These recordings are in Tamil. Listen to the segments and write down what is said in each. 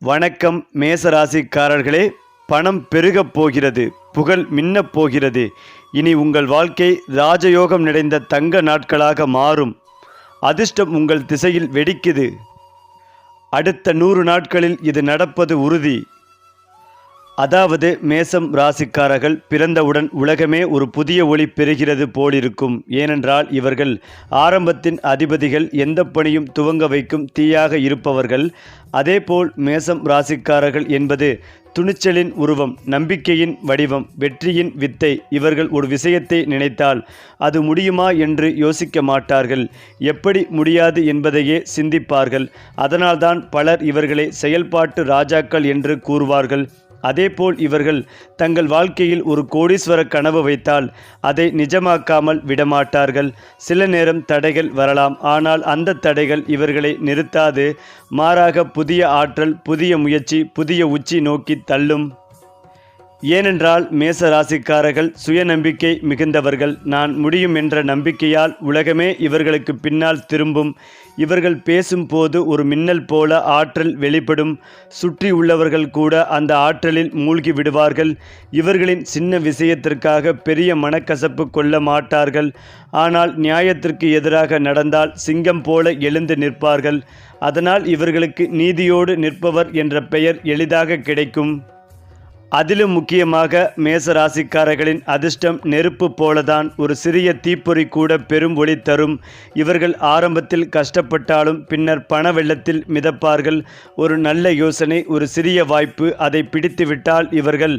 வணக்கம் மேசராசிக்காரர்களே. பணம் பெருகப் போகிறது, புகழ் மின்னப் போகிறது. இனி உங்கள் வாழ்க்கை ராஜயோகம் நிறைந்த தங்க நாட்களாக மாறும். அதிர்ஷ்டம் உங்கள் திசையில் வெடிக்குது. அடுத்த 100 நாட்களில் இது நடப்பது உறுதி. அதாவது மேசம் ராசிக்காரர்கள் பிறந்தவுடன் உலகமே ஒரு புதிய ஒளி பெறுகிறது போலிருக்கும். ஏனென்றால் இவர்கள் ஆரம்பத்தின் அதிபதிகள், எந்த பணியும் துவங்க வைக்கும் தீயாக இருப்பவர்கள். அதேபோல் மேசம் ராசிக்காரர்கள் என்பது துணிச்சலின் உருவம், நம்பிக்கையின் வடிவம், வெற்றியின் வித்தை. இவர்கள் ஒரு விஷயத்தை நினைத்தால் அது முடியுமா என்று யோசிக்க மாட்டார்கள். எப்படி முடியாது என்பதையே சிந்திப்பார்கள். அதனால்தான் பலர் இவர்களை செயல்பாட்டு ராஜாக்கள் என்று கூறுவார்கள். அதேபோல் இவர்கள் தங்கள் வாழ்க்கையில் ஒரு கோடீஸ்வர கனவு வைத்தால் அதை நிஜமாக்காமல் விடமாட்டார்கள். சில நேரம் தடைகள் வரலாம், ஆனால் அந்த தடைகள் இவர்களை நிறுத்தாது. மாறாக புதிய ஆற்றல், புதிய முயற்சி, புதிய உச்சி நோக்கி தள்ளும். ஏனென்றால் மேச ராசிக்காரர்கள் சுயநம்பிக்கை மிகுந்தவர்கள். நான் முடியும் என்ற நம்பிக்கையால் உலகமே இவர்களுக்கு பின்னால் திரும்பும். இவர்கள் பேசும்போது ஒரு மின்னல் போல ஆற்றல் வெளிப்படும். சுற்றி உள்ளவர்கள் கூட அந்த ஆற்றலில் மூழ்கி விடுவார்கள். இவர்களின் சின்ன விஷயத்திற்காக பெரிய மனக்கசப்பு கொள்ள மாட்டார்கள். ஆனால் நியாயத்திற்கு எதிராக நடந்தால் சிங்கம் போல எழுந்து நிற்பார்கள். அதனால் இவர்களுக்கு நீதியோடு நிற்பவர் என்ற பெயர் எளிதாக கிடைக்கும். அதிலும் முக்கியமாக மேச ராசிக்காரர்களின் அதிர்ஷ்டம் நெருப்பு போலதான். ஒரு சிறிய தீப்பொறி கூட பெரும் ஒளி தரும். இவர்கள் ஆரம்பத்தில் கஷ்டப்பட்டாலும் பின்னர் பண வெள்ளத்தில் மிதப்பார்கள். ஒரு நல்ல யோசனை, ஒரு சிறிய வாய்ப்பு, அதை பிடித்துவிட்டால் இவர்கள்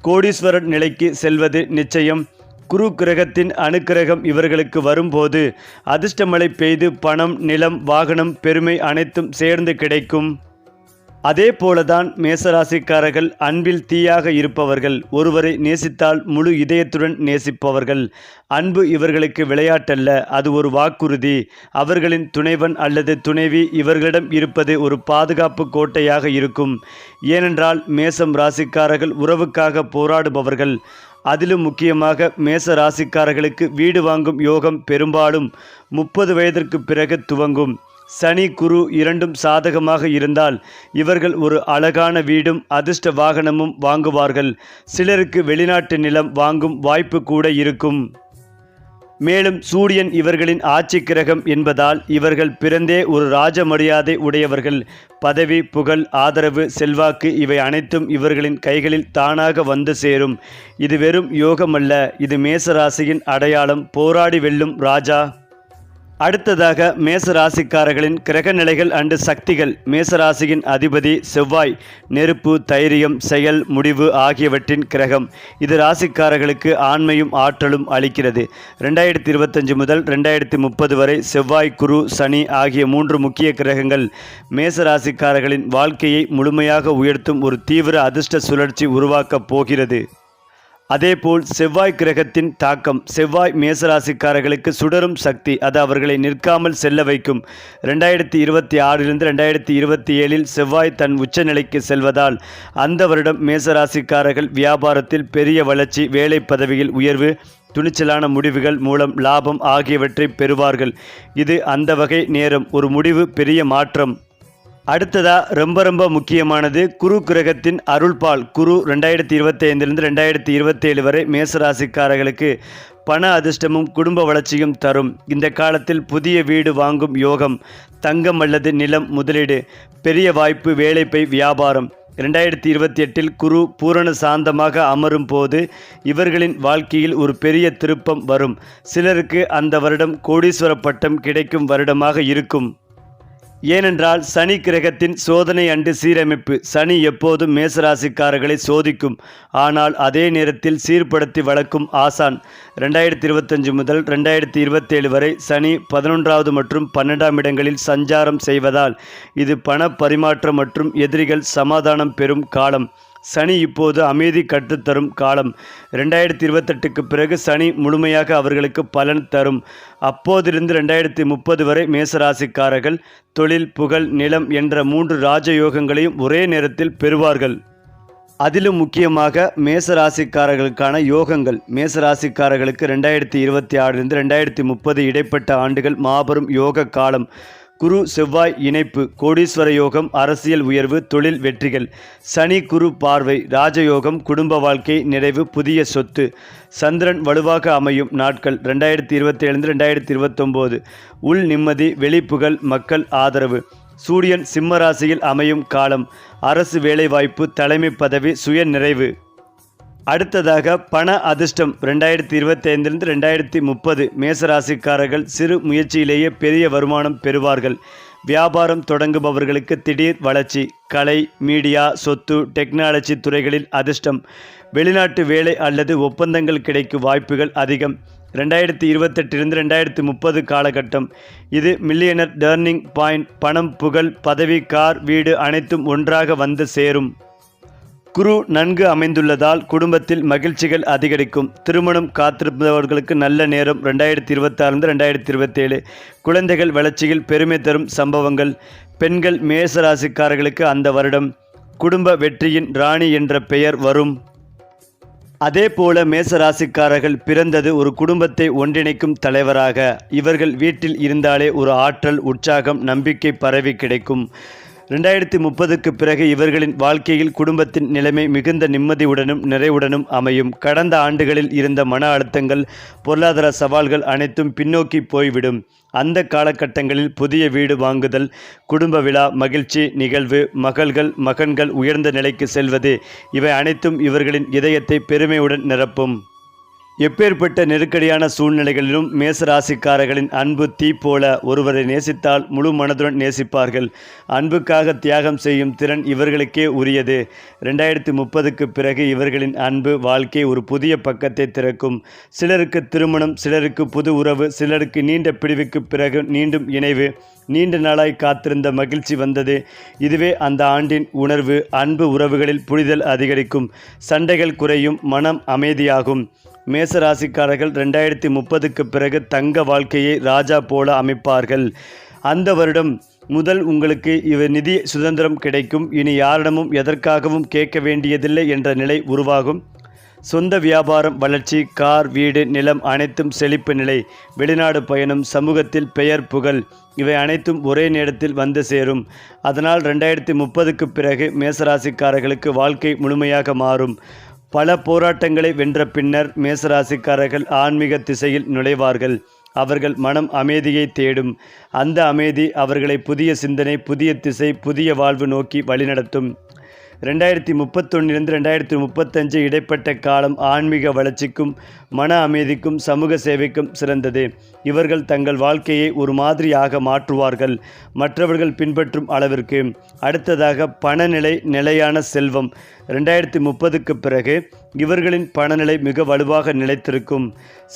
கோடீஸ்வரர் நிலைக்கு செல்வது நிச்சயம். குரு கிரகத்தின் அனுக்கிரகம் இவர்களுக்கு வரும்போது அதிர்ஷ்டமழை பெய்து பணம், நிலம், வாகனம், பெருமை அனைத்தும் சேர்ந்து கிடைக்கும். அதே போலதான் மேசராசிக்காரர்கள் அன்பில் தீயாக இருப்பவர்கள். ஒருவரை நேசித்தால் முழு இதயத்துடன் நேசிப்பவர்கள். அன்பு இவர்களுக்கு விளையாட்டல்ல, அது ஒரு வாக்குறுதி. அவர்களின் துணைவன் அல்லது துணைவி இவர்களிடம் இருப்பது ஒரு பாதுகாப்பு கோட்டையாக இருக்கும். ஏனென்றால் மேசம் ராசிக்காரர்கள் உறவுக்காக போராடுபவர்கள். அதிலும் முக்கியமாக மேச ராசிக்காரர்களுக்கு வீடு வாங்கும் யோகம் பெரும்பாலும் 30 வயதிற்கு பிறகு துவங்கும். சனி, குரு இரண்டும் சாதகமாக இருந்தால் இவர்கள் ஒரு அழகான வீடும் அதிர்ஷ்ட வாகனமும் வாங்குவார்கள். சிலருக்கு வெளிநாட்டு நிலம் வாங்கும் வாய்ப்பு கூட இருக்கும். மேலும் சூரியன் இவர்களின் ஆட்சி கிரகம் என்பதால் இவர்கள் பிறந்தே ஒரு ராஜ மரியாதை உடையவர்கள். பதவி, புகழ், ஆதரவு, செல்வாக்கு இவை அனைத்தும் இவர்களின் கைகளில் தானாக வந்து சேரும். இது வெறும் யோகமல்ல, இது மேசராசியின் அடையாளம். போராடி வெல்லும் ராஜா. அடுத்ததாக மேச ராசிக்காரர்களின் கிரக நிலைகள் அண்டு சக்திகள். மேசராசியின் அதிபதி செவ்வாய், நெருப்பு, தைரியம், செயல், முடிவு ஆகியவற்றின் கிரகம். இது ராசிக்காரர்களுக்கு ஆண்மையும் ஆற்றலும் அளிக்கிறது. 2025 முதல் 2030 வரை செவ்வாய், குரு, சனி ஆகிய 3 முக்கிய கிரகங்கள் மேச ராசிக்காரர்களின் வாழ்க்கையை முழுமையாக உயர்த்தும் ஒரு தீவிர அதிர்ஷ்ட சுழற்சி உருவாக்கப் போகிறது. அதேபோல் செவ்வாய் கிரகத்தின் தாக்கம். செவ்வாய் மேசராசிக்காரர்களுக்கு சுடரும் சக்தி. அது அவர்களை நிற்காமல் செல்ல வைக்கும். 2026 2027 செவ்வாய் தன் உச்சநிலைக்கு செல்வதால் அந்த வருடம் மேசராசிக்காரர்கள் வியாபாரத்தில் பெரிய வளர்ச்சி, வேலை பதவியில் உயர்வு, துணிச்சலான முடிவுகள் மூலம் லாபம் ஆகியவற்றை பெறுவார்கள். இது அந்த வகை நேரம். ஒரு முடிவு, பெரிய மாற்றம். அடுத்ததா ரொம்ப முக்கியமானது குரு கிரகத்தின் அருள்பால். குரு 2025 2027 வரை மேசராசிக்காரர்களுக்கு பண அதிர்ஷ்டமும் குடும்ப வளர்ச்சியும் தரும். இந்த காலத்தில் புதிய வீடு வாங்கும் யோகம், தங்கம் அல்லது நிலம் முதலீடு, பெரிய வாய்ப்பு, வேலைப்பை, வியாபாரம். 2028 குரு பூரண சாந்தமாக அமரும் போது இவர்களின் வாழ்க்கையில் ஒரு பெரிய திருப்பம் வரும். சிலருக்கு அந்த வருடம் கோடீஸ்வர பட்டம் கிடைக்கும் வருடமாக இருக்கும். ஏனென்றால் சனி கிரகத்தின் சோதனை அண்டு சீரமைப்பு. சனி எப்போதும் மேசராசிக்காரர்களை சோதிக்கும், ஆனால் அதே நேரத்தில் சீர்படுத்தி வளர்க்கும் ஆசான். 2025 முதல் 2027 வரை சனி 11வது மற்றும் 12ஆம் இடங்களில் சஞ்சாரம் செய்வதால் இது பண பரிமாற்றம் மற்றும் எதிரிகள் சமாதானம் பெறும் காலம். சனி இப்போது அமைதி கற்றுத்தரும் காலம். 2028க்கு பிறகு சனி முழுமையாக அவர்களுக்கு பலன் தரும். அப்போதிருந்து 2030 வரை மேசராசிக்காரர்கள் தொழில், புகழ், நிலம் என்ற 3 ராஜயோகங்களையும் ஒரே நேரத்தில் பெறுவார்கள். அதிலும் முக்கியமாக மேசராசிக்காரர்களுக்கான யோகங்கள். மேசராசிக்காரர்களுக்கு 2026 2030 இடைப்பட்ட ஆண்டுகள் மாபெரும் யோக காலம். குரு செவ்வாய் இணைப்பு கோடீஸ்வர யோகம், அரசியல் உயர்வு, தொழில் வெற்றிகள். சனி குரு பார்வை ராஜயோகம், குடும்ப வாழ்க்கை நிறைவு, புதிய சொத்து. சந்திரன் வலுவாக அமையும் நாட்கள் 2027 2029. உள் நிம்மதி, வெளிப்புகழ், மக்கள் ஆதரவு. சூரியன் சிம்ம ராசியில் அமையும் காலம் அரசு வேலைவாய்ப்பு, தலைமை பதவி, சுய நிறைவு. அடுத்ததாக பண அதிர்ஷ்டம் 2025 2030. மேசராசிக்காரர்கள் சிறு முயற்சியிலேயே பெரிய வருமானம் பெறுவார்கள். வியாபாரம் தொடங்குபவர்களுக்கு திடீர் வளர்ச்சி. கலை, மீடியா, சொத்து, டெக்னாலஜி துறைகளில் அதிர்ஷ்டம். வெளிநாட்டு வேலை அல்லது ஒப்பந்தங்கள் கிடைக்கும் வாய்ப்புகள் அதிகம். 2028 2030 காலகட்டம் இது மில்லியனர் டர்னிங் பாயிண்ட். பணம், புகழ், பதவி, கார், வீடு அனைத்தும் ஒன்றாக வந்து சேரும். குரு நன்கு அமைந்துள்ளதால் குடும்பத்தில் மகிழ்ச்சிகள் அதிகரிக்கும். திருமணம் காத்திருப்பவர்களுக்கு நல்ல நேரம் 2026 2027. குழந்தைகள் வளர்ச்சியில் பெருமை தரும் சம்பவங்கள். பெண்கள் மேசராசிக்காரர்களுக்கு அந்த வருடம் குடும்ப வெற்றியின் ராணி என்ற பெயர் வரும். அதேபோல மேசராசிக்காரர்கள் பிறந்தது ஒரு குடும்பத்தை ஒன்றிணைக்கும் தலைவராக. இவர்கள் வீட்டில் இருந்தாலே ஒரு ஆற்றல், உற்சாகம், நம்பிக்கை பரவி கிடைக்கும். 2030க்கு பிறகு இவர்களின் வாழ்க்கையில் குடும்பத்தின் நிலைமை மிகுந்த நிம்மதியுடனும் நிறைவுடனும் அமையும். கடந்த ஆண்டுகளில் இருந்த மன அழுத்தங்கள், பொருளாதார சவால்கள் அனைத்தும் பின்னோக்கி போய்விடும். அந்த காலகட்டங்களில் புதிய வீடு வாங்குதல், குடும்ப விழா, மகிழ்ச்சி நிகழ்வு, மகன்கள் உயர்ந்த நிலைக்கு செல்வது, இவை அனைத்தும் இவர்களின் இதயத்தை பெருமையுடன் நிரப்பும். எப்பேற்பட்ட நெருக்கடியான சூழ்நிலைகளிலும் மேசராசிக்காரர்களின் அன்பு தீ போல. ஒருவரை நேசித்தால் முழு மனதுடன் நேசிப்பார்கள். அன்புக்காக தியாகம் செய்யும் திறன் இவர்களுக்கே உரியது. 2030க்கு பிறகு இவர்களின் அன்பு வாழ்க்கை ஒரு புதிய பக்கத்தை திறக்கும். சிலருக்கு திருமணம், சிலருக்கு புது உறவு, சிலருக்கு நீண்ட பிரிவுக்கு பிறகு மீண்டும் இணைவு. நீண்ட நாளாய் காத்திருந்த மகிழ்ச்சி வந்தது. இதுவே அந்த ஆண்டின் உணர்வு. அன்பு உறவுகளில் புரிதல் அதிகரிக்கும். சண்டைகள் குறையும். மனம் அமைதியாகும். மேசராசிக்காரர்கள் 2030க்கு பிறகு தங்க வாழ்க்கையை ராஜா போல அமைப்பார்கள். அந்த வருடம் முதல் உங்களுக்கு நிதி சுதந்திரம் கிடைக்கும். இனி யாரிடமும் எதற்காகவும் கேட்க வேண்டியதில்லை என்ற நிலை உருவாகும். சொந்த வியாபாரம் வளர்ச்சி. கார், வீடு, நிலம் அனைத்தும் செழிப்பு நிலை. வெளிநாடு பயணம், சமூகத்தில் பெயர், புகழ் இவை அனைத்தும் ஒரே நேரத்தில் வந்து சேரும். அதனால் 2030க்கு பிறகு மேசராசிக்காரர்களுக்கு வாழ்க்கை முழுமையாக மாறும். பல போராட்டங்களை வென்ற பின்னர் மேசராசிக்காரர்கள் ஆன்மீக திசையில் நுழைவார்கள். அவர்கள் மனம் அமைதியை தேடும். அந்த அமைதி அவர்களை புதிய சிந்தனை, புதிய திசை, புதிய வாழ்வு நோக்கி வழிநடத்தும். 2031 2035 இடைப்பட்ட காலம் ஆன்மீக வளர்ச்சிக்கும், மன அமைதிக்கும், சமூக சேவைக்கும் சிறந்தது. இவர்கள் தங்கள் வாழ்க்கையை ஒரு மாதிரியாக மாற்றுவார்கள், மற்றவர்கள் பின்பற்றும் அளவிற்கு. அடுத்ததாக பணநிலை, நிலையான செல்வம். 2030க்கு பிறகு இவர்களின் பணநிலை மிக வலுவாக நிலைத்திருக்கும்.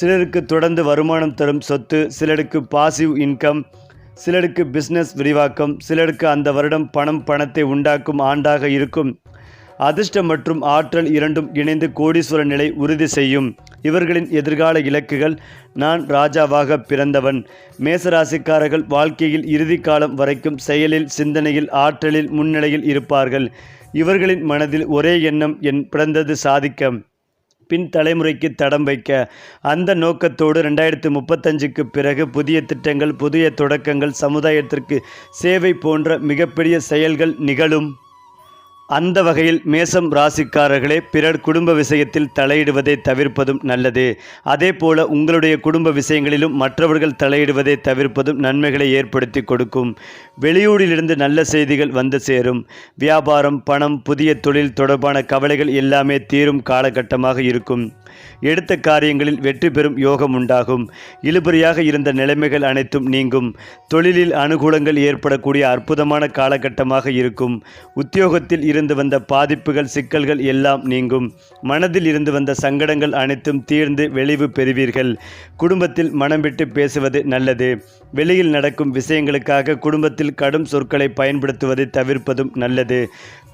சிலருக்கு தொடர்ந்து வருமானம் தரும் சொத்து, சிலருக்கு பாசிவ் இன்கம், சிலருக்கு பிஸ்னஸ் விரிவாக்கம், சிலருக்கு அந்த வருடம் பணத்தை உண்டாக்கும் ஆண்டாக இருக்கும். அதிர்ஷ்டம் மற்றும் ஆற்றல் இரண்டும் இணைந்து கோடீஸ்வர நிலை உறுதி செய்யும். இவர்களின் எதிர்கால இலக்குகள். நான் ராஜாவாக பிறந்தவன். மேசராசிக்காரர்கள் வாழ்க்கையில் இறுதி காலம் வரைக்கும் செயலில், சிந்தனையில், ஆற்றலில் முன்னிலையில் இருப்பார்கள். இவர்களின் மனதில் ஒரே எண்ணம், என் பிறந்தது சாதிக்க, பின் தலைமுறைக்கு தடம் வைக்க. அந்த நோக்கத்தோடு 2035க்கு பிறகு புதிய திட்டங்கள், புதிய தொடக்கங்கள், சமுதாயத்திற்கு சேவை போன்ற மிகப்பெரிய செயல்கள் நிகழும். அந்த வகையில் மேசம் ராசிக்காரர்களே, பிறர் குடும்ப விஷயத்தில் தலையிடுவதை தவிர்ப்பதும் நல்லது. அதே போல உங்களுடைய குடும்ப விஷயங்களிலும் மற்றவர்கள் தலையிடுவதை தவிர்ப்பதும் நன்மைகளை ஏற்படுத்தி கொடுக்கும். வெளியூரிலிருந்து நல்ல செய்திகள் வந்து சேரும். வியாபாரம், பணம், புதிய தொழில் தொடர்பான கவலைகள் எல்லாமே தீரும் காலகட்டமாக இருக்கும். எடுத்த காரியங்களில் வெற்றி பெறும் யோகம் உண்டாகும். இழுபறியாக இருந்த நிலைமைகள் அனைத்தும் நீங்கும். தொழிலில் அனுகூலங்கள் ஏற்படக்கூடிய அற்புதமான காலகட்டமாக இருக்கும். உத்தியோகத்தில் இருந்து வந்த பாதிப்புகள், சிக்கல்கள் எல்லாம் நீங்கும். மனதில் இருந்து வந்த சங்கடங்கள் அனைத்தும் தீர்ந்து வெளிவு பெறுவீர்கள். குடும்பத்தில் மனம் விட்டு பேசுவது நல்லது. வெளியில் நடக்கும் விஷயங்களுக்காக குடும்பத்தில் கடும் சொற்களை பயன்படுத்துவதை தவிர்ப்பதும் நல்லது.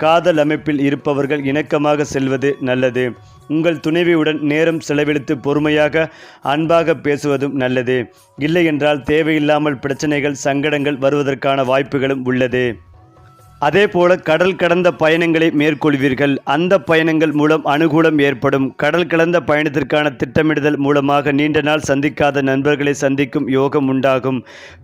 காதல் அமைப்பில் இருப்பவர்கள் இணக்கமாக செல்வது நல்லது. உங்கள் துணைவியுடன் நேரம் செலவழித்து பொறுமையாக, அன்பாக பேசுவதும் நல்லது. இல்லை என்றால் தேவையில்லாமல் பிரச்சனைகள், சங்கடங்கள் வருவதற்கான வாய்ப்புகளும் உள்ளது. அதேபோல கடல் கடந்த பயணங்களை மேற்கொள்வீர்கள். அந்த பயணங்கள் மூலம் அனுகூலம் ஏற்படும். கடல் கடந்த பயணத்திற்கான திட்டமிடுதல் மூலமாக நீண்ட நாள் சந்திக்காத நண்பர்களை சந்திக்கும் யோகம் உண்டாகும்.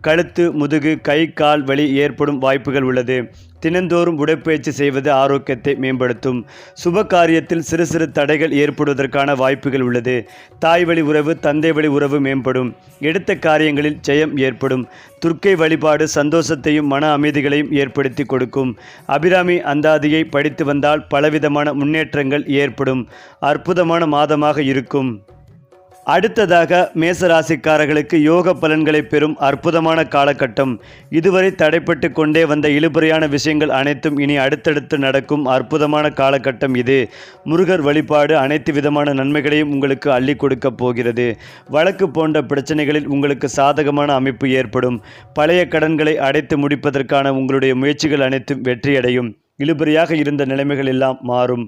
கழுத்து, முதுகு, கை, கால் வலி ஏற்படும் வாய்ப்புகள் உள்ளது. தினந்தோறும் உடற்பயிற்சி செய்வது ஆரோக்கியத்தை மேம்படுத்தும். சுப காரியத்தில் சிறு சிறு தடைகள் ஏற்படுவதற்கான வாய்ப்புகள் உள்ளது. தாய் வழி உறவு, தந்தை வழி உறவு மேம்படும். எடுத்த காரியங்களில் ஜெயம் ஏற்படும். துர்க்கை வழிபாடு சந்தோஷத்தையும் மன அமைதிகளையும் ஏற்படுத்தி கொடுக்கும். அபிராமி அந்தாதியை படித்து வந்தால் பலவிதமான முன்னேற்றங்கள் ஏற்படும். அற்புதமான மாதமாக இருக்கும். அடுத்ததாக மேசராசிக்காரர்களுக்கு யோக பலன்களை பெறும் அற்புதமான காலகட்டம். இதுவரை தடைப்பட்டு கொண்டே வந்த இழுபறியான விஷயங்கள் அனைத்தும் இனி அடுத்தடுத்து நடக்கும் அற்புதமான காலகட்டம் இது. முருகர் வழிபாடு அனைத்து விதமான நன்மைகளையும் உங்களுக்கு அள்ளி கொடுக்க போகிறது. வழக்கு போன்ற பிரச்சனைகளில் உங்களுக்கு சாதகமான அமைப்பு ஏற்படும். பழைய கடன்களை அடைத்து முடிப்பதற்கான உங்களுடைய முயற்சிகள் அனைத்தும் வெற்றியடையும். இழுபறியாக இருந்த நிலைமைகள் எல்லாம் மாறும்.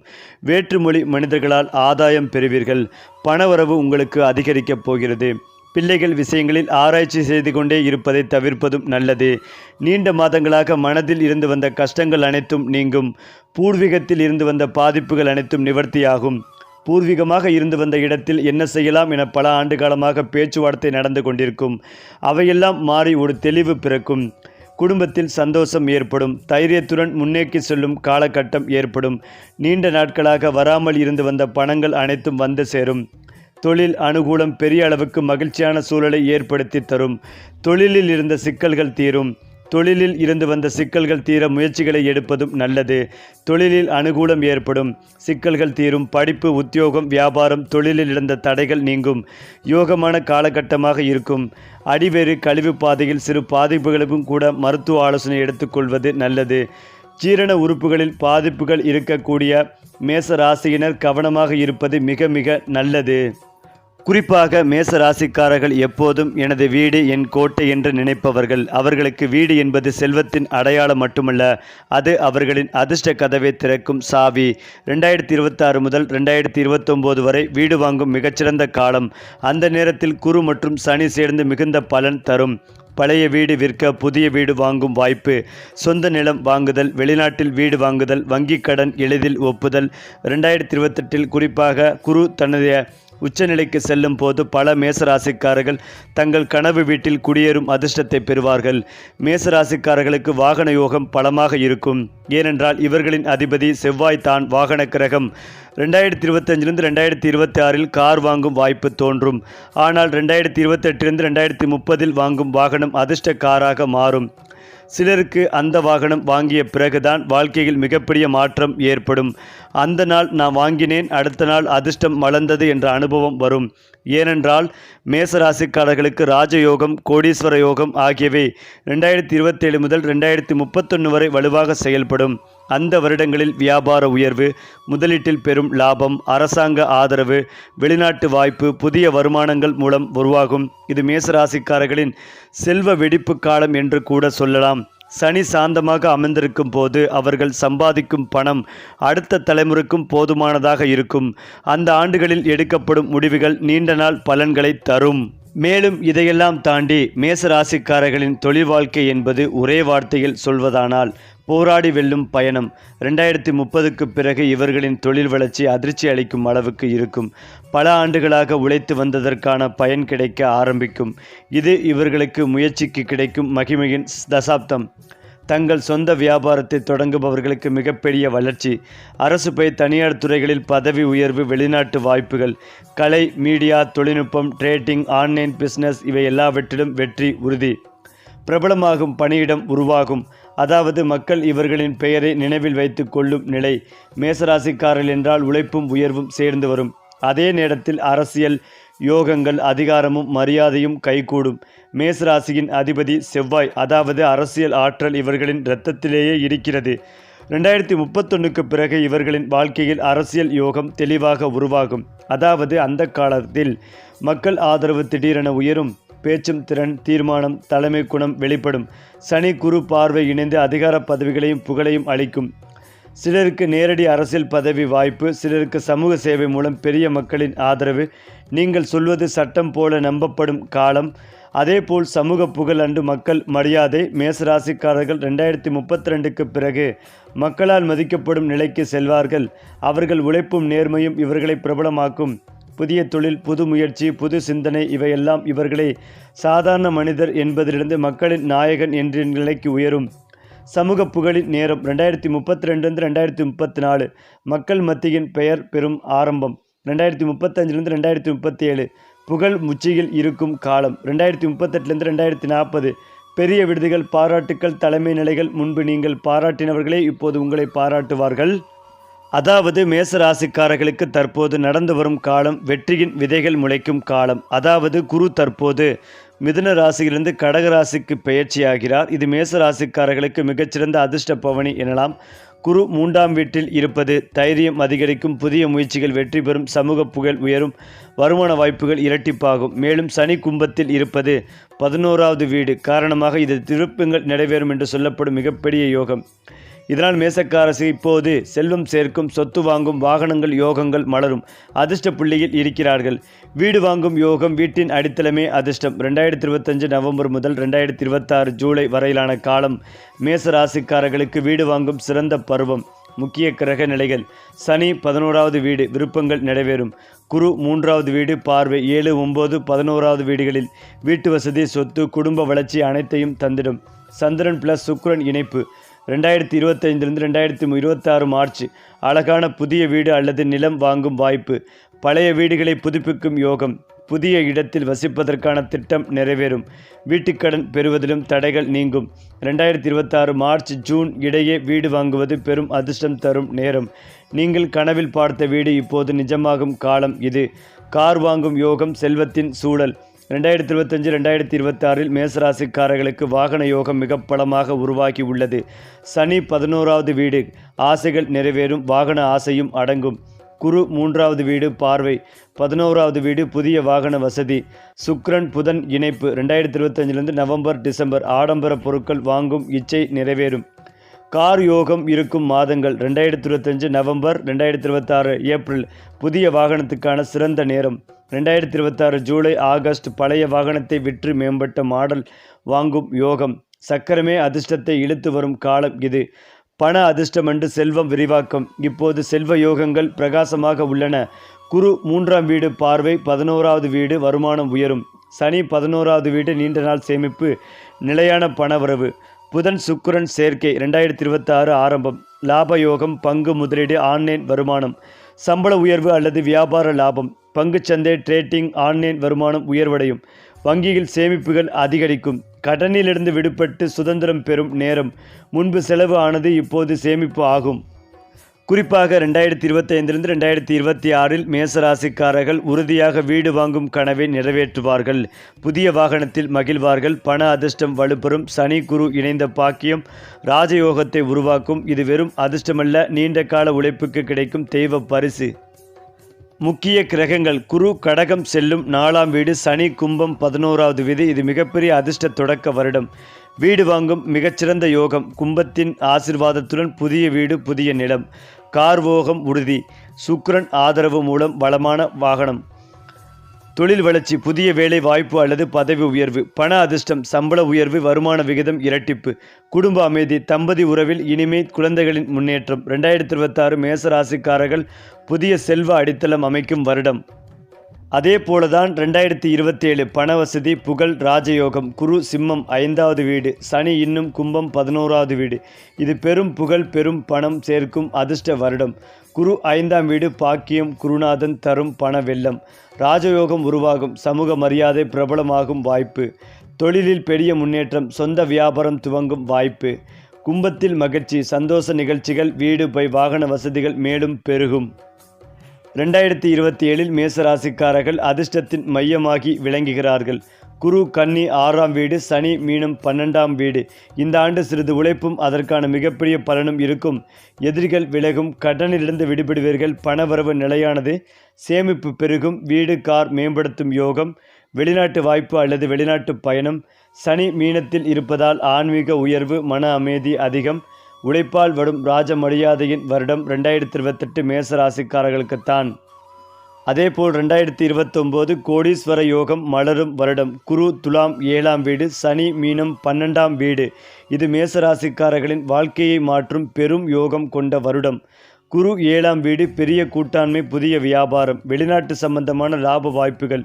வேற்றுமொழி மனிதர்களால் ஆதாயம் பெறுவீர்கள். பணவரவு உங்களுக்கு அதிகரிக்கப் போகிறது. பிள்ளைகள் விஷயங்களில் ஆராய்ச்சி செய்து கொண்டே இருப்பதை தவிர்ப்பதும் நல்லது. நீண்ட மாதங்களாக மனதில் இருந்து வந்த கஷ்டங்கள் அனைத்தும் நீங்கும். பூர்வீகத்தில் இருந்து வந்த பாதிப்புகள் அனைத்தும் நிவர்த்தியாகும். பூர்வீகமாக இருந்து வந்த இடத்தில் என்ன செய்யலாம் என பல ஆண்டு காலமாக பேச்சுவார்த்தை நடந்து கொண்டிருக்கும். அவையெல்லாம் மாறி ஒரு தெளிவு பிறக்கும். குடும்பத்தில் சந்தோஷம் ஏற்படும். தைரியத்துடன் முன்னேக்கி செல்லும் காலகட்டம் ஏற்படும். நீண்ட நாட்களாக வராமல் இருந்து வந்த பணங்கள் அனைத்தும் வந்து சேரும். தொழில் அனுகூலம் பெரிய அளவுக்கு மகிழ்ச்சியான சூழலை ஏற்படுத்தி தரும். தொழிலில் இருந்த சிக்கல்கள் தீரும். தொழிலில் இருந்து வந்த சிக்கல்கள் தீர முயற்சிகளை எடுப்பதும் நல்லது. தொழிலில் அனுகூலம் ஏற்படும். சிக்கல்கள் தீரும். படிப்பு, உத்தியோகம், வியாபாரம், தொழிலில் இருந்த தடைகள் நீங்கும். யோகமான காலகட்டமாக இருக்கும். அடிவேறு கழிவு பாதையில் சிறு பாதிப்புகளுக்கும் கூட மருத்துவ ஆலோசனை எடுத்துக்கொள்வது நல்லது. ஜீரண உறுப்புகளில் பாதிப்புகள் இருக்கக்கூடிய மேச ராசியினர் கவனமாக இருப்பது மிக மிக நல்லது. குறிப்பாக மேச ராசிக்காரர்கள் எப்போதும் எனது வீடு என் கோட்டை என்று நினைப்பவர்கள். அவர்களுக்கு வீடு என்பது செல்வத்தின் அடையாளம் மட்டுமல்ல, அது அவர்களின் அதிர்ஷ்ட கதவை திறக்கும் சாவி. 2026 முதல் 2029 வரை வீடு வாங்கும் மிகச்சிறந்த காலம். அந்த நேரத்தில் குரு மற்றும் சனி சேர்ந்து மிகுந்த பலன் தரும். பழைய வீடு விற்க புதிய வீடு வாங்கும் வாய்ப்பு. சொந்த நிலம் வாங்குதல், வெளிநாட்டில் வீடு வாங்குதல், வங்கிக் கடன் எளிதில் ஒப்புதல். 2028 குறிப்பாக குரு தன்னுடைய உச்சநிலைக்கு செல்லும் போது பல மேசராசிக்காரர்கள் தங்கள் கனவு வீட்டில் குடியேறும் அதிர்ஷ்டத்தை பெறுவார்கள். மேசராசிக்காரர்களுக்கு வாகன யோகம் பலமாக இருக்கும். ஏனென்றால் இவர்களின் அதிபதி செவ்வாய் தான் வாகன கிரகம். 2025 2026 கார் வாங்கும் வாய்ப்பு தோன்றும். ஆனால் 2028 2030 வாங்கும் வாகனம் அதிர்ஷ்ட காராக மாறும். சிலருக்கு அந்த வாகனம் வாங்கிய பிறகுதான் வாழ்க்கையில் மிகப்பெரிய மாற்றம் ஏற்படும். அந்த நாள் நான் வாங்கினேன், அடுத்த நாள் அதிர்ஷ்டம் மலர்ந்தது என்ற அனுபவம் வரும். ஏனென்றால் மேசராசிக்காரர்களுக்கு ராஜயோகம், கோடீஸ்வர யோகம் ஆகியவை 2027 முதல் 2031 வரை வலுவாக செயல்படும். அந்த வருடங்களில் வியாபார உயர்வு, முதலீட்டில் பெரும் லாபம், அரசாங்க ஆதரவு, வெளிநாட்டு வாய்ப்பு, புதிய வருமானங்கள் மூலம் உருவாகும். இது மேசராசிக்காரர்களின் செல்வ வெடிப்பு காலம் என்று கூட சொல்லலாம். சனி சாந்தமாக அமர்ந்திருக்கும் போது அவர்கள் சம்பாதிக்கும் பணம் அடுத்த தலைமுறைக்கும் போதுமானதாக இருக்கும். அந்த ஆண்டுகளில் எடுக்கப்படும் முடிவுகள் நீண்ட நாள் பலன்களை தரும். மேலும் இதையெல்லாம் தாண்டி மேசராசிக்காரர்களின் தொழில் வாழ்க்கை என்பது ஒரே வார்த்தையில் சொல்வதானால் போராடி வெல்லும் பயணம். 2030க்கு பிறகு இவர்களின் தொழில் வளர்ச்சி அதிர்ச்சி அளிக்கும் அளவுக்கு இருக்கும். பல ஆண்டுகளாக உழைத்து வந்ததற்கான பயன் கிடைக்க ஆரம்பிக்கும். இது இவர்களுக்கு முயற்சிக்கு கிடைக்கும் மகிமையின் தசாப்தம். தங்கள் சொந்த வியாபாரத்தை தொடங்குபவர்களுக்கு மிகப்பெரிய வளர்ச்சி. அரசு பை தனியார் துறைகளில் பதவி உயர்வு, வெளிநாட்டு வாய்ப்புகள், கலை, மீடியா, தொழில்நுட்பம், ட்ரேடிங், ஆன்லைன் பிஸ்னஸ் இவை எல்லாவற்றிலும் வெற்றி உறுதி. பிரபலமாகும் பணியிடம் உருவாகும். அதாவது மக்கள் இவர்களின் பெயரை நினைவில் வைத்து கொள்ளும் நிலை. மேசராசிக்காரர்கள் என்றால் உழைப்பும் உயர்வும் சேர்ந்து வரும். அதே நேரத்தில் அரசியல் யோகங்கள், அதிகாரமும் மரியாதையும் கைகூடும். மேசராசியின் அதிபதி செவ்வாய், அதாவது அரசியல் ஆற்றல் இவர்களின் இரத்தத்திலேயே இருக்கிறது. 2031க்கு பிறகு இவர்களின் வாழ்க்கையில் அரசியல் யோகம் தெளிவாக உருவாகும். அதாவது அந்த காலத்தில் மக்கள் ஆதரவு திடீரென உயரும். பேச்சும் திறன், தீர்மானம், தலைமை குணம் வெளிப்படும். சனி குரு பார்வை இணைந்து அதிகார பதவிகளையும் புகழையும் அளிக்கும். சிலருக்கு நேரடி அரசியல் பதவி வாய்ப்பு, சிலருக்கு சமூக சேவை மூலம் பெரிய மக்களின் ஆதரவு. நீங்கள் சொல்வது சட்டம் போல நம்பப்படும் காலம். அதேபோல் சமூக புகழ் அன்று மக்கள் மரியாதை. மேசராசிக்காரர்கள் 2032க்கு பிறகு மக்களால் மதிக்கப்படும் நிலைக்கு செல்வார்கள். அவர்கள் உழைப்பும் நேர்மையும் இவர்களை பிரபலமாக்கும். புதிய தொழில், புது முயற்சி, புது சிந்தனை இவையெல்லாம் இவர்களை சாதாரண மனிதர் என்பதிலிருந்து மக்களின் நாயகன் என்ற நிலைக்கு உயரும். சமூக புகழின் நேரம் 2032 2034 மக்கள் மத்தியின் பெயர் பெறும் ஆரம்பம். 2035 2037 புகழ் உச்சியில் இருக்கும் காலம். 2038 2040 பெரிய விருதுகள், பாராட்டுக்கள், தலைமை நிலைகள். முன்பு நீங்கள் பாராட்டினவர்களே இப்போது உங்களை பாராட்டுவார்கள். அதாவது மேசராசிக்காரர்களுக்கு தற்போது நடந்து வரும் காலம் வெற்றியின் விதைகள் முளைக்கும் காலம். அதாவது குரு தற்போது மிதுன ராசியிலிருந்து கடக ராசிக்கு பெயர்ச்சியாகிறார். இது மேசராசிக்காரர்களுக்கு மிகச்சிறந்த அதிர்ஷ்ட பவனி எனலாம். குரு 3ஆம் வீட்டில் இருப்பது தைரியம் அதிகரிக்கும், புதிய முயற்சிகள் வெற்றி பெறும், சமூக புகழ் உயரும், வருமான வாய்ப்புகள் இரட்டிப்பாகும். மேலும் சனி கும்பத்தில் இருப்பது 11வது வீடு காரணமாக இது திருப்பங்கள் நிறைவேறும் என்று சொல்லப்படும் மிகப்பெரிய யோகம். இதனால் மேசக்காரசி இப்போது செல்வம் சேர்க்கும், சொத்து வாங்கும், வாகனங்கள் யோகங்கள் மலரும், அதிர்ஷ்ட புள்ளியில் இருக்கிறார்கள். வீடு வாங்கும் யோகம், வீட்டின் அடித்தளமே அதிர்ஷ்டம். 2025 நவம்பர் முதல் 2026 ஜூலை வரையிலான காலம் மேசராசிக்காரர்களுக்கு வீடு வாங்கும் சிறந்த பருவம். முக்கிய கிரக நிலைகள்: சனி 11வது வீடு, விருப்பங்கள் நிறைவேறும். குரு 3வது வீடு, பார்வை 7, 9, 11வது வீடுகளில் வீட்டு வசதி, சொத்து, குடும்ப வளர்ச்சி அனைத்தையும் தந்திடும். சந்திரன் + சுக்கிரன் இணைப்பு 2025 2026 மார்ச். அழகான புதிய வீடு அல்லது நிலம் வாங்கும் வாய்ப்பு. பழைய வீடுகளை புதுப்பிக்கும் யோகம். புதிய இடத்தில் வசிப்பதற்கான திட்டம் நிறைவேறும். வீட்டுக்கடன் பெறுவதிலும் தடைகள் நீங்கும். 2026 மார்ச் ஜூன் இடையே வீடு வாங்குவது பெரும் அதிர்ஷ்டம் தரும் நேரம். நீங்கள் கனவில் பார்த்த வீடு இப்போது நிஜமாகும் காலம் இது. கார் வாங்கும் யோகம், செல்வத்தின் சூழல். 2025 2026 மேசராசிக்காரர்களுக்கு வாகன யோகம் மிக பலமாக உருவாகி உள்ளது. சனி 11வது வீடு, ஆசைகள் நிறைவேறும், வாகன ஆசையும் அடங்கும். குரு 3வது வீடு, பார்வை 11வது வீடு, புதிய வாகன வசதி. சுக்கிரன் புதன் இணைப்பு 2025 நவம்பர் டிசம்பர், ஆடம்பர பொருட்கள் வாங்கும் இச்சை நிறைவேறும். கார் யோகம் இருக்கும் மாதங்கள் 2025 நவம்பர் 2026 ஏப்ரல், புதிய வாகனத்துக்கான சிறந்த நேரம். 2026 ஜூலை ஆகஸ்ட், பழைய வாகனத்தை விற்று மேம்பட்ட மாடல் வாங்கும் யோகம். சக்கரமே அதிர்ஷ்டத்தை இழுத்து வரும் காலம் இது. பண அதிர்ஷ்டம் அன்று செல்வம் விரிவாக்கம். இப்போது செல்வ யோகங்கள் பிரகாசமாக உள்ளன. குரு 3ஆம் வீடு, பார்வை 11வது வீடு, வருமானம் உயரும். சனி 11வது வீடு, நீண்ட நாள் சேமிப்பு, நிலையான பணவரவு. புதன் சுக்கிரன் சேர்க்கை 2026 ஆரம்பம். லாப யோகம், பங்கு முதலீடு, ஆன்லைன் வருமானம். சம்பள உயர்வு அல்லது வியாபார லாபம். பங்குச்சந்தை, ட்ரேடிங், ஆன்லைன் வருமானம் உயர்வடையும். வங்கியில் சேமிப்புகள் அதிகரிக்கும். கடனிலிருந்து விடுபட்டு சுதந்திரம் பெறும் நேரம். முன்பு செலவு ஆனது இப்போது சேமிப்பு ஆகும். குறிப்பாக 2025 2026 மேசராசிக்காரர்கள் உறுதியாக வீடு வாங்கும் கனவை நிறைவேற்றுவார்கள். புதிய வாகனத்தில் மகிழ்வார்கள். பண அதிர்ஷ்டம் வலுப்பெறும். சனி குரு இணைந்த பாக்கியம் ராஜயோகத்தை உருவாக்கும். இது வெறும் அதிர்ஷ்டமல்ல, நீண்ட கால உழைப்புக்கு கிடைக்கும் தெய்வ பரிசு. முக்கிய கிரகங்கள்: குரு கடகம் செல்லும் 4ஆம் வீடு, சனி கும்பம் 11வது வீடு. இது மிகப்பெரிய அதிர்ஷ்ட தொடக்க வருடம். வீடு வாங்கும் மிகச்சிறந்த யோகம். கும்பத்தின் ஆசிர்வாதத்துடன் புதிய வீடு, புதிய நிலம். கார் யோகம் உறுதி. சுக்கிரன் ஆதரவு மூலம் வளமான வாகனம். தொழில் வளர்ச்சி, புதிய வேலை வாய்ப்பு அல்லது பதவி உயர்வு. பண அதிர்ஷ்டம், சம்பள உயர்வு, வருமான விகிதம் இரட்டிப்பு. குடும்ப அமைதி, தம்பதி உறவில் இனிமை, குழந்தைகளின் முன்னேற்றம். 2026 மேசராசிக்காரர்கள் புதிய செல்வ அடித்தளம் அமைக்கும் வருடம். அதே போலதான் 2027 பண வசதி, புகழ், ராஜயோகம். குரு சிம்மம் 5வது வீடு, சனி இன்னும் கும்பம் 11வது வீடு. இது பெரும் புகழ், பெரும் பணம் சேர்க்கும் அதிர்ஷ்ட வருடம். குரு 5ஆம் வீடு, பாக்கியம், குருநாதன் தரும் பண வெள்ளம். ராஜயோகம் உருவாகும். சமூக மரியாதை பிரபலமாகும் வாய்ப்பு. தொழிலில் பெரிய முன்னேற்றம், சொந்த வியாபாரம் துவங்கும் வாய்ப்பு. கும்பத்தில் மகிழ்ச்சி, சந்தோஷ நிகழ்ச்சிகள், வீடு, வாகன வசதிகள் மேலும் பெருகும். 2027 மேசராசிக்காரர்கள் அதிர்ஷ்டத்தின் மையமாகி விளங்குகிறார்கள். குரு கன்னி 6ஆம் வீடு, சனி மீனம் 12ஆம் வீடு. இந்த ஆண்டு சிறிது உழைப்பும் அதற்கான மிகப்பெரிய பலனும் இருக்கும். எதிரிகள் விலகும். கடனிலிருந்து விடுபடுவீர்கள். பணவரவு நிலையானது. சேமிப்பு பெருகும். வீடு, கார் மேம்படுத்தும் யோகம். வெளிநாட்டு வாய்ப்பு அல்லது வெளிநாட்டு பயணம். சனி மீனத்தில் இருப்பதால் ஆன்மீக உயர்வு, மன அமைதி அதிகம். உழைப்பால் வரும் ராஜ மரியாதையின் வருடம் 2028 மேசராசிக்காரர்களுக்குத்தான். அதேபோல் 2029 கோடீஸ்வர யோகம் மலரும் வருடம். குரு துலாம் 7ஆம் வீடு, சனி மீனம் 12ஆம் வீடு. இது மேசராசிக்காரர்களின் வாழ்க்கையை மாற்றும் பெரும் யோகம் கொண்ட வருடம். குரு 7ஆம் வீடு பெரிய கூட்டாண்மை, புதிய வியாபாரம், வெளிநாட்டு சம்பந்தமான லாப வாய்ப்புகள்,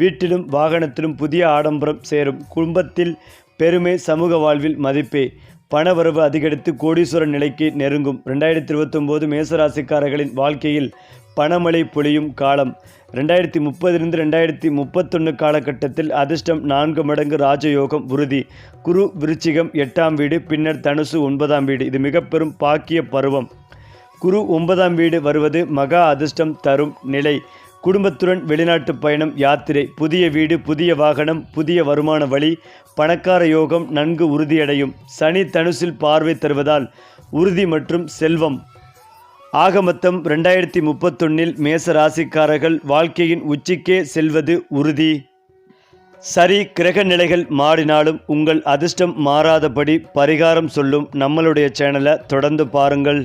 வீட்டிலும் வாகனத்திலும் புதிய ஆடம்பரம் சேரும், குடும்பத்தில் பெருமை, சமூக வாழ்வில் மதிப்பே, பணவரவு அதிகரித்து கோடீஸ்வர நிலைக்கு நெருங்கும். 2029 மேசராசிக்காரர்களின் வாழ்க்கையில் பணமழை பொழியும் காலம். 2030 2031 காலகட்டத்தில் அதிர்ஷ்டம் 4 மடங்கு, ராஜயோகம் உறுதி. குரு விருச்சிகம் 8ஆம் வீடு, பின்னர் தனுசு 9ஆம் வீடு. இது மிக பெரும் பாக்கிய பருவம். குரு 9ஆம் வீடு வருவது மகா அதிர்ஷ்டம் தரும் நிலை. குடும்பத்துடன் வெளிநாட்டு பயணம், யாத்திரை, புதிய வீடு, புதிய வாகனம், புதிய வருமான வழி, பணக்கார யோகம் நன்கு உறுதியடையும். சனி தனுசில் பார்வை தருவதால் உறுதி மற்றும் செல்வம். ஆக மொத்தம் 2031 மேச ராசிக்காரர்கள் வாழ்க்கையின் உச்சிக்கே செல்வது உறுதி. சரி, கிரக நிலைகள் மாறினாலும் உங்கள் அதிர்ஷ்டம் மாறாதபடி பரிகாரம் சொல்லும் நம்மளுடைய சேனலை தொடர்ந்து பாருங்கள்.